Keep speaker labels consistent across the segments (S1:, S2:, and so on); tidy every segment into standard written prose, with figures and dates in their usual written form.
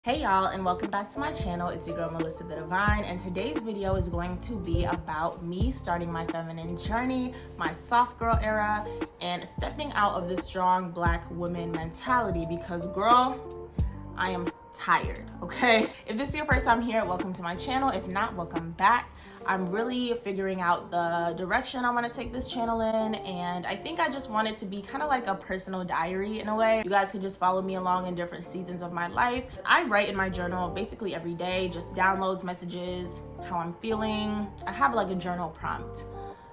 S1: Hey y'all, and welcome back to my channel. It's your girl Melissa the Divine, and today's video is going to be about me starting my feminine journey, my soft girl era, and stepping out of the strong black woman mentality because girl, I am tired, okay? If this is your first time here, welcome to my channel. If not, welcome back. I'm really figuring out the direction I want to take this channel in, and I think I just want it to be kind of like a personal diary in a way. You guys can just follow me along in different seasons of my life. I write in my journal basically every day, just downloads, messages, how I'm feeling. I have like a journal prompt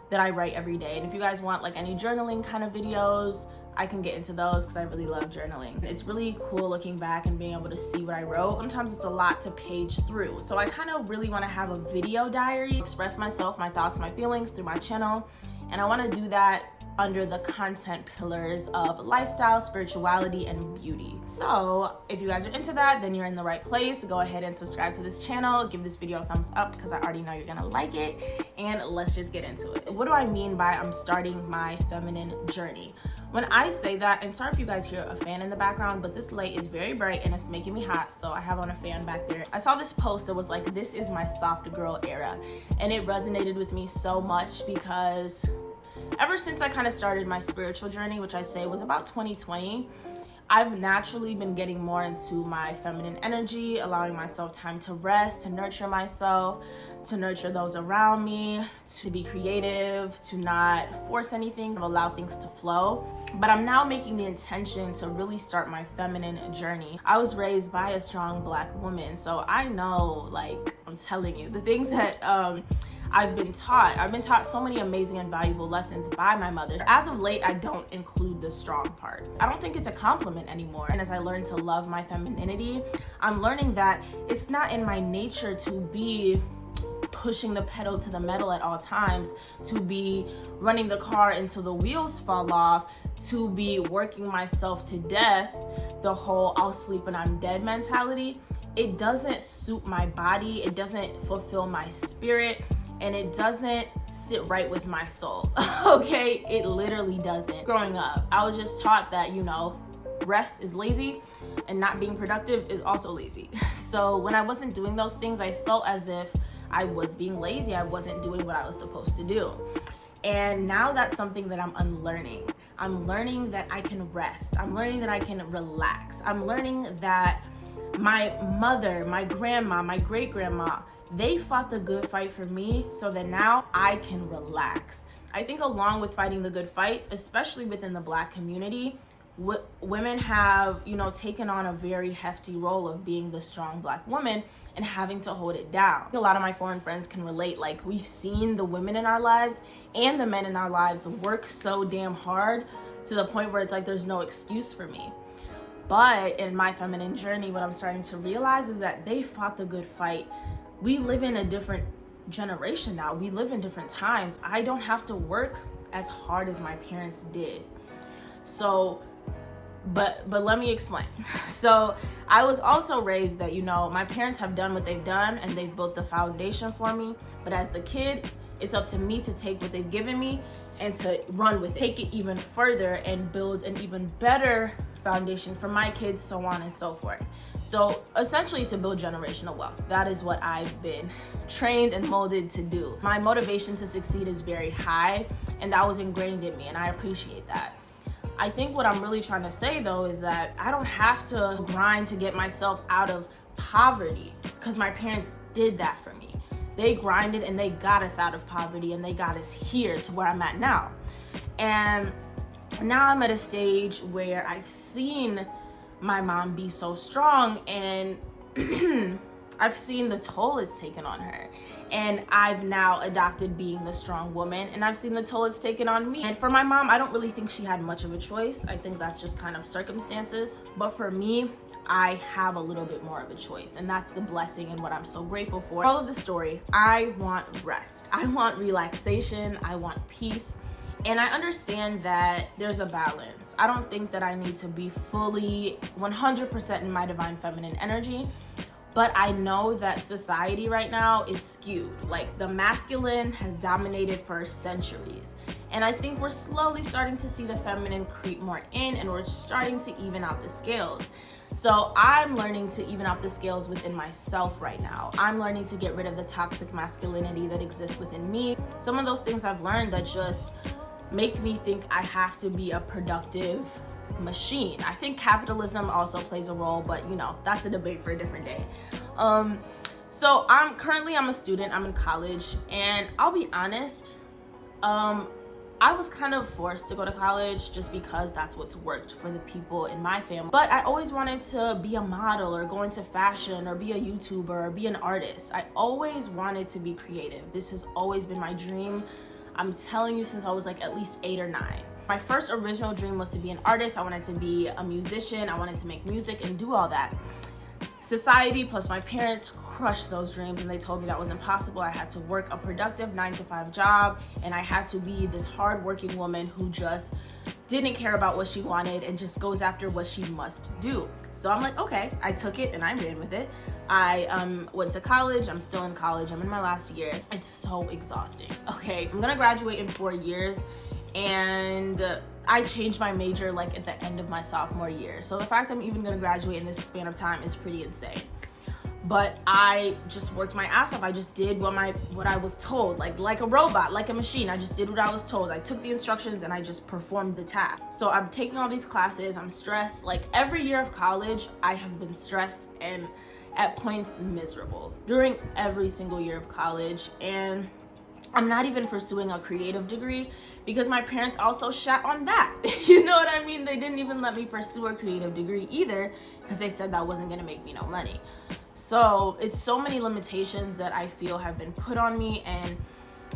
S1: that I write every day, and if you guys want like any journaling kind of videos, I can get into those because I really love journaling. It's really cool looking back and being able to see what I wrote. Sometimes it's a lot to page through. So I kind of really want to have a video diary, express myself, my thoughts, my feelings through my channel. And I want to do that under the content pillars of lifestyle, spirituality, and beauty. So if you guys are into that, then you're in the right place. Go ahead and subscribe to this channel. Give this video a thumbs up because I already know you're gonna like it. And let's just get into it. What do I mean by I'm starting my feminine journey? When I say that, and sorry if you guys hear a fan in the background, but this light is very bright and it's making me hot, so I have on a fan back there. I saw this post that was like, this is my soft girl era. And it resonated with me so much because ever since I kind of started my spiritual journey, which I say was about 2020, I've naturally been getting more into my feminine energy, allowing myself time to rest, to nurture myself, to nurture those around me, to be creative, to not force anything, to allow things to flow. But I'm now making the intention to really start my feminine journey. I was raised by a strong black woman, so I know, like, I'm telling you, the things that I've been taught so many amazing and valuable lessons by my mother. As of late, I don't include the strong part. I don't think it's a compliment anymore. And as I learn to love my femininity, I'm learning that it's not in my nature to be pushing the pedal to the metal at all times, to be running the car until the wheels fall off, to be working myself to death, the whole I'll sleep when I'm dead mentality. It doesn't suit my body, it doesn't fulfill my spirit, and it doesn't sit right with my soul, okay? It literally doesn't. Growing up, I was just taught that, you know, rest is lazy and not being productive is also lazy. So when I wasn't doing those things, I felt as if I was being lazy. I wasn't doing what I was supposed to do. And now that's something that I'm unlearning. I'm learning that I can rest. I'm learning that I can relax. I'm learning that my mother, my grandma, my great-grandma, they fought the good fight for me so that now I can relax. I think along with fighting the good fight, especially within the black community, women have, you know, taken on a very hefty role of being the strong black woman and having to hold it down. A lot of my foreign friends can relate. Like, we've seen the women in our lives and the men in our lives work so damn hard to the point where it's like there's no excuse for me. But in my feminine journey, what I'm starting to realize is that they fought the good fight. We live in a different generation now. We live in different times. I don't have to work as hard as my parents did. So, but let me explain. So I was also raised that, you know, my parents have done what they've done and they've built the foundation for me. But as the kid, it's up to me to take what they've given me and to run with it, take it even further and build an even better foundation for my kids, so on and so forth. So essentially to build generational wealth. That is what I've been trained and molded to do. My motivation to succeed is very high, and that was ingrained in me, and I appreciate that. I think what I'm really trying to say though is that I don't have to grind to get myself out of poverty because my parents did that for me. They grinded and they got us out of poverty and they got us here to where I'm at now. And now I'm at a stage where I've seen my mom be so strong and I've seen the toll it's taken on her. And I've now adopted being the strong woman, and I've seen the toll it's taken on me. And for my mom, I don't really think she had much of a choice. I think that's just kind of circumstances. But for me, I have a little bit more of a choice, and that's the blessing and what I'm so grateful for. All of the story, I want rest. I want relaxation. I want peace. And I understand that there's a balance. I don't think that I need to be fully 100% in my divine feminine energy, but I know that society right now is skewed. Like, the masculine has dominated for centuries. And I think we're slowly starting to see the feminine creep more in, and we're starting to even out the scales. So I'm learning to even out the scales within myself right now. I'm learning to get rid of the toxic masculinity that exists within me. Some of those things I've learned that just make me think I have to be a productive machine. I think capitalism also plays a role, but you know, that's a debate for a different day. So I'm a student, I'm in college, and I'll be honest, I was kind of forced to go to college just because that's what's worked for the people in my family. But I always wanted to be a model or go into fashion or be a YouTuber or be an artist. I always wanted to be creative. This has always been my dream. I'm telling you, since I was like at least 8 or 9. My first original dream was to be an artist. I wanted to be a musician. I wanted to make music and do all that. Society plus my parents crushed those dreams, and they told me that was impossible. I had to work a productive 9-to-5 job, and I had to be this hardworking woman who just didn't care about what she wanted and just goes after what she must do. So I'm like, okay, I took it and I ran with it. I went to college. I'm still in college. I'm in my last year. It's so exhausting. Okay, I'm gonna graduate in 4 years, and I changed my major like at the end of my sophomore year. So the fact I'm even gonna graduate in this span of time is pretty insane. But I just worked my ass off. I just did what I was told, like a robot, like a machine. I just did what I was told. I took the instructions and I just performed the task. So I'm taking all these classes, I'm stressed. Like every year of college, I have been stressed and at points miserable during every single year of college. And I'm not even pursuing a creative degree because my parents also shat on that. You know what I mean? They didn't even let me pursue a creative degree either because they said that wasn't gonna make me no money. So it's so many limitations that I feel have been put on me, and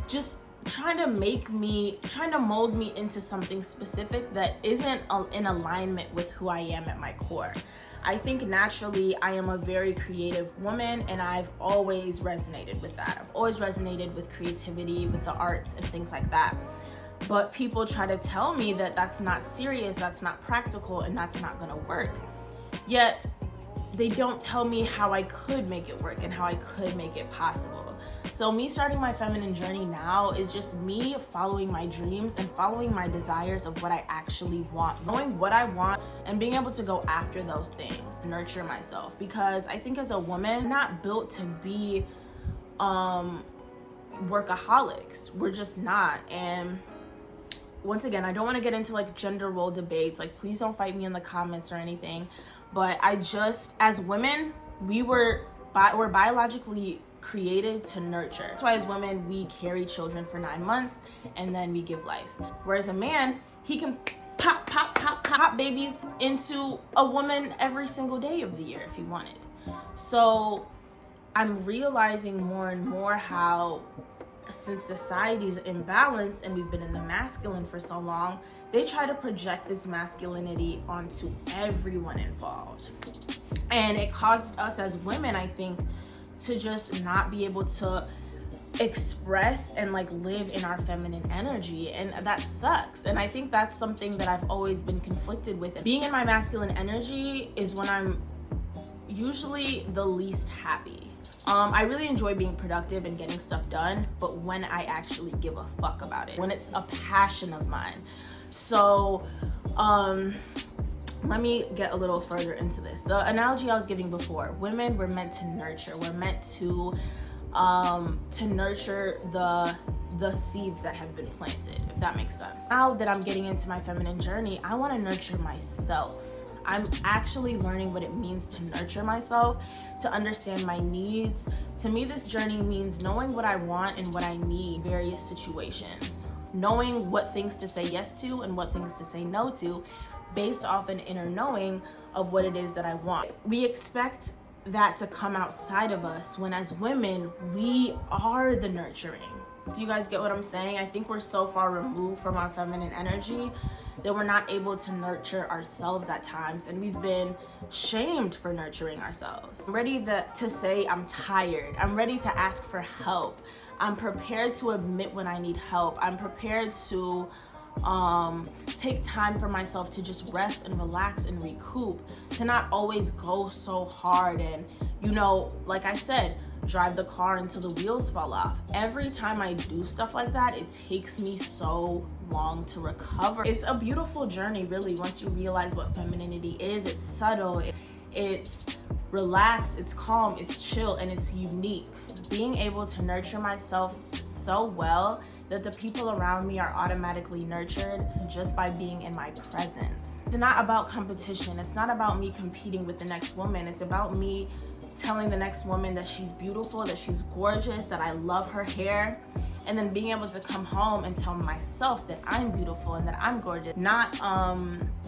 S1: just trying to mold me into something specific that isn't in alignment with who I am at my core. I think naturally I am a very creative woman, and I've always resonated with that. I've always resonated with creativity, with the arts and things like that. But people try to tell me that that's not serious, that's not practical, and that's not gonna work. Yet they don't tell me how I could make it work and how I could make it possible. So me starting my feminine journey now is just me following my dreams and following my desires of what I actually want, knowing what I want and being able to go after those things, nurture myself. Because I think as a woman, we're not built to be workaholics. We're just not. And once again, I don't want to get into like gender role debates. Like, please don't fight me in the comments or anything. But as women, we're biologically created to nurture. That's why as women, we carry children for 9 months and then we give life. Whereas a man, he can pop babies into a woman every single day of the year if he wanted. So I'm realizing more and more how, since society's imbalanced and we've been in the masculine for so long, they try to project this masculinity onto everyone involved. And it caused us as women, I think, to just not be able to express and like live in our feminine energy, and that sucks. And I think that's something that I've always been conflicted with. Being in my masculine energy is when I'm usually the least happy. I really enjoy being productive and getting stuff done, but when I actually give a fuck about it, when it's a passion of mine. So let me get a little further into this. The analogy I was giving before, women were meant to nurture. We're meant to nurture the seeds that have been planted, if that makes sense. Now that I'm getting into my feminine journey, I want to nurture myself. I'm actually learning what it means to nurture myself, to understand my needs. To me, this journey means knowing what I want and what I need in various situations, knowing what things to say yes to and what things to say no to, based off an inner knowing of what it is that I want. We expect that to come outside of us when, as women, we are the nurturing. Do you guys get what I'm saying? I think we're so far removed from our feminine energy that we're not able to nurture ourselves at times, and we've been shamed for nurturing ourselves. I'm ready to say I'm tired. I'm ready to ask for help. I'm prepared to admit when I need help. I'm prepared to take time for myself to just rest and relax and recoup, to not always go so hard and, you know, like I said, drive the car until the wheels fall off. Every time I do stuff like that, it takes me so long to recover. It's a beautiful journey, really, once you realize what femininity is. It's subtle. It's relaxed, it's calm, it's chill, and it's unique. Being able to nurture myself so well that the people around me are automatically nurtured just by being in my presence. It's not about competition. It's not about me competing with the next woman. It's about me telling the next woman that she's beautiful, that she's gorgeous, that I love her hair, and then being able to come home and tell myself that I'm beautiful and that I'm gorgeous. Not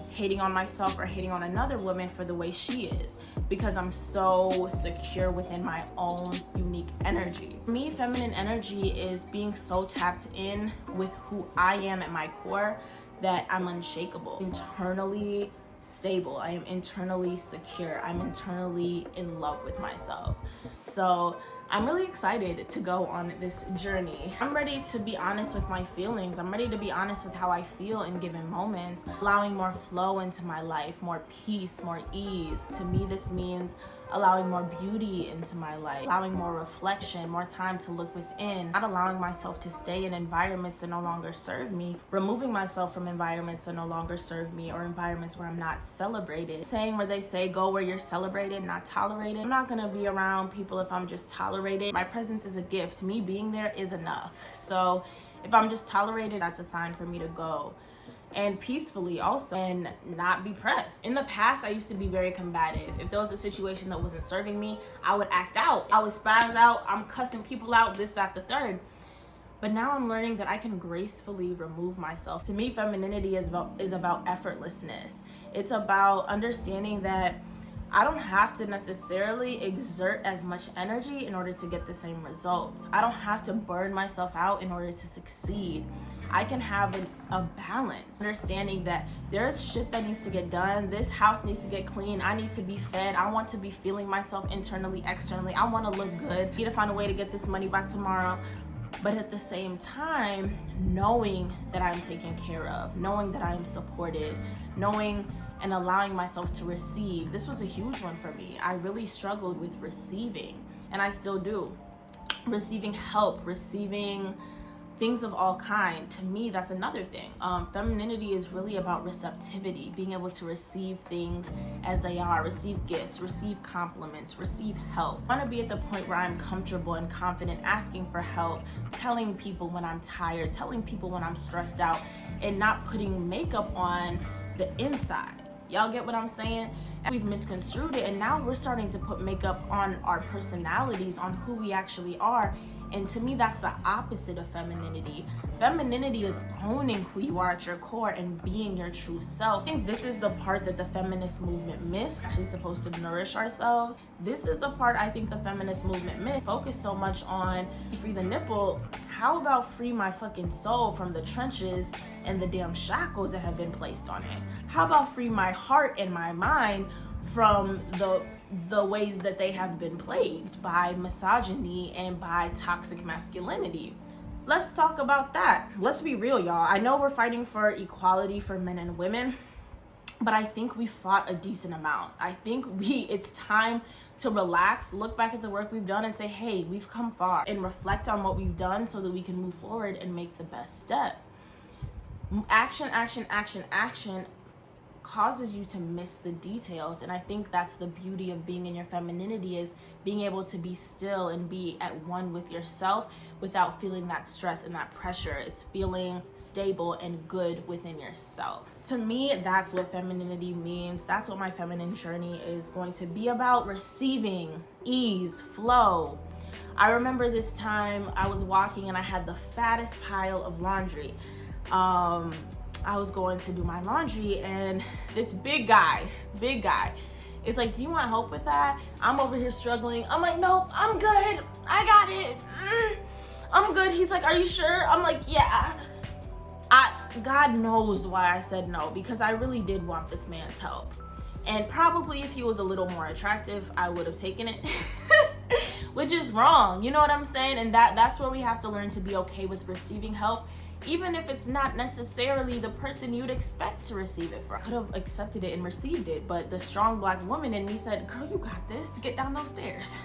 S1: hating on myself or hating on another woman for the way she is, because I'm so secure within my own unique energy. For me, feminine energy is being so tapped in with who I am at my core that I'm unshakable, internally stable. I am internally secure. I'm internally in love with myself. So I'm really excited to go on this journey. I'm ready to be honest with my feelings. I'm ready to be honest with how I feel in given moments, allowing more flow into my life, more peace, more ease. To me, this means allowing more beauty into my life, allowing more reflection, more time to look within, not allowing myself to stay in environments that no longer serve me, removing myself from environments that no longer serve me, or environments where I'm not celebrated. Saying where they say, go where you're celebrated, not tolerated. I'm not gonna be around people if I'm just tolerated. My presence is a gift. Me being there is enough. So if I'm just tolerated, that's a sign for me to go. And peacefully also, and not be pressed. In the past, I used to be very combative. If there was a situation that wasn't serving me, I would act out. I would spaz out. I'm cussing people out, this, that, the third. But now I'm learning that I can gracefully remove myself. To me, femininity is about effortlessness. It's about understanding that I don't have to necessarily exert as much energy in order to get the same results. I don't have to burn myself out in order to succeed. I can have a balance, understanding that there's shit that needs to get done. This house needs to get clean. I need to be fed. I want to be feeling myself internally, externally. I want to look good. I need to find a way to get this money by tomorrow. But at the same time, knowing that I'm taken care of, knowing that I am supported, knowing and allowing myself to receive. This was a huge one for me. I really struggled with receiving, and I still do. Receiving help, receiving things of all kind. To me, that's another thing. Femininity is really about receptivity, being able to receive things as they are, receive gifts, receive compliments, receive help. I want to be at the point where I'm comfortable and confident asking for help, telling people when I'm tired, telling people when I'm stressed out, and not putting makeup on the inside. Y'all get what I'm saying? We've misconstrued it, and now we're starting to put makeup on our personalities, on who we actually are. And to me, that's the opposite of femininity. Femininity is owning who you are at your core and being your true self. I think this is the part that the feminist movement missed. Actually supposed to nourish ourselves. This is the part I think the feminist movement missed. Focus so much on free the nipple. How about free my fucking soul from the trenches and the damn shackles that have been placed on it? How about free my heart and my mind from the ways that they have been plagued by misogyny and by toxic masculinity? Let's talk about that. Let's be real, y'all. I know we're fighting for equality for men and women, but I think we fought a decent amount. I think it's time to relax, look back at the work we've done and say, hey, we've come far, and reflect on what we've done so that we can move forward and make the best step. Action, action, action, action causes you to miss the details. And I think that's the beauty of being in your femininity, is being able to be still and be at one with yourself without feeling that stress and that pressure. It's feeling stable and good within yourself. To me, that's what femininity means. That's what my feminine journey is going to be about: receiving, ease, flow. I remember this time I was walking and I had the fattest pile of laundry. I was going to do my laundry, and this big guy is like, do you want help with that? I'm over here struggling. I'm like, nope, I'm good. I got it. I'm good. He's like, are you sure? I'm like, yeah. God knows why I said no, because I really did want this man's help. And probably if he was a little more attractive, I would have taken it. Which is wrong. You know what I'm saying? And that's where we have to learn to be okay with receiving help, even if it's not necessarily the person you'd expect to receive it from. I could have accepted it and received it, but the strong Black woman in me said, girl, you got this. Get down those stairs.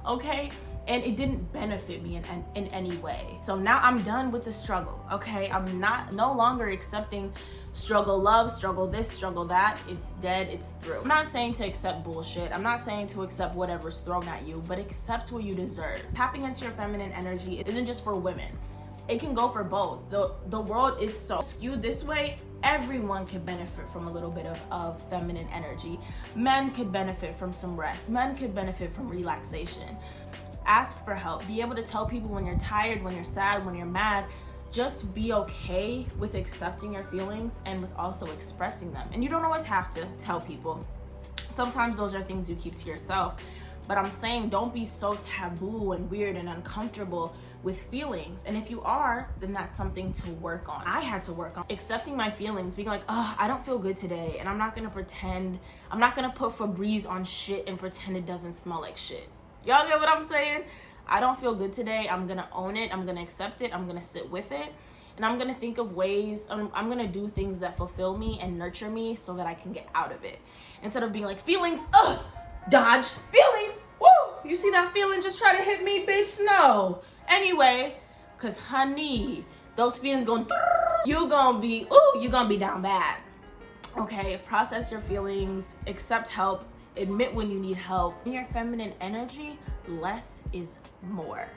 S1: Okay? and it didn't benefit me in any way. So now I'm done with the struggle, okay? I'm no longer accepting struggle love, struggle this, struggle that. It's dead, it's through. I'm not saying to accept bullshit. I'm not saying to accept whatever's thrown at you, but accept what you deserve. Tapping into your feminine energy isn't just for women. It can go for both. The world is so skewed this way. Everyone could benefit from a little bit of feminine energy. Men could benefit from some rest. Men could benefit from relaxation. Ask for help. Be able to tell people when you're tired, when you're sad, when you're mad. Just be okay with accepting your feelings and with also expressing them. And you don't always have to tell people. Sometimes those are things you keep to yourself. But I'm saying don't be so taboo and weird and uncomfortable with feelings. And if you are, then that's something to work on. I had to work on accepting my feelings, being like, oh, I don't feel good today. And I'm not gonna pretend, I'm not gonna put Febreze on shit and pretend it doesn't smell like shit. Y'all get what I'm saying? I don't feel good today. I'm gonna own it. I'm gonna accept it. I'm gonna sit with it. And I'm gonna think of ways, I'm gonna do things that fulfill me and nurture me so that I can get out of it. Instead of being like, feelings, dodge, feelings, woo! You see that feeling just try to hit me, bitch? No. Anyway, cause honey, those feelings you gonna be down bad. Okay, process your feelings, accept help, admit when you need help. In your feminine energy, less is more.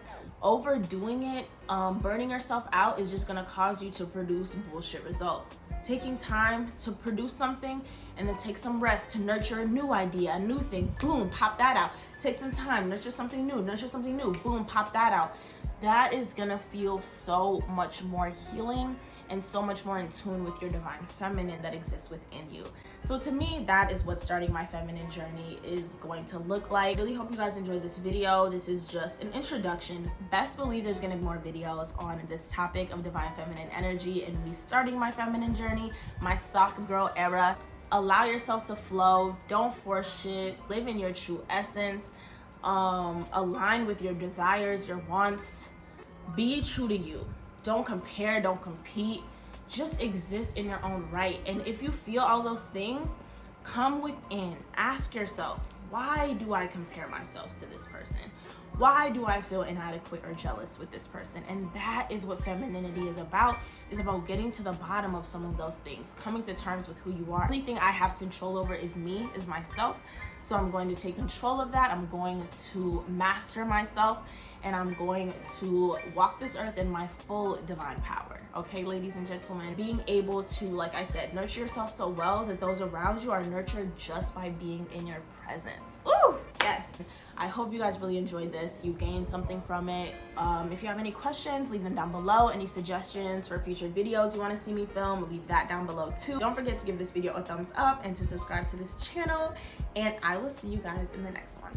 S1: Overdoing it, burning yourself out is just gonna cause you to produce bullshit results. Taking time to produce something and then take some rest to nurture a new idea, a new thing, boom, pop that out. Take some time, nurture something new, boom, pop that out. That is gonna feel so much more healing and so much more in tune with your divine feminine that exists within you. So to me, that is what starting my feminine journey is going to look like. I really hope you guys enjoyed this video. This is just an introduction. Best believe there's gonna be more videos on this topic of divine feminine energy and me starting my feminine journey, my soft girl era. Allow yourself to flow, don't force shit, live in your true essence, align with your desires, your wants, be true to you. Don't compare, don't compete, just exist in your own right. And if you feel all those things, come within, ask yourself, why do I compare myself to this person? Why do I feel inadequate or jealous with this person? And that is what femininity is about getting to the bottom of some of those things, coming to terms with who you are. The only thing I have control over is me, is myself. So I'm going to take control of that. I'm going to master myself, and I'm going to walk this earth in my full divine power. Okay, ladies and gentlemen, being able to, like I said, nurture yourself so well that those around you are nurtured just by being in your presence. Ooh, yes. I hope you guys really enjoyed this. You gained something from it. If you have any questions, leave them down below. Any suggestions for future videos you want to see me film, leave that down below too. Don't forget to give this video a thumbs up and to subscribe to this channel. And I will see you guys in the next one.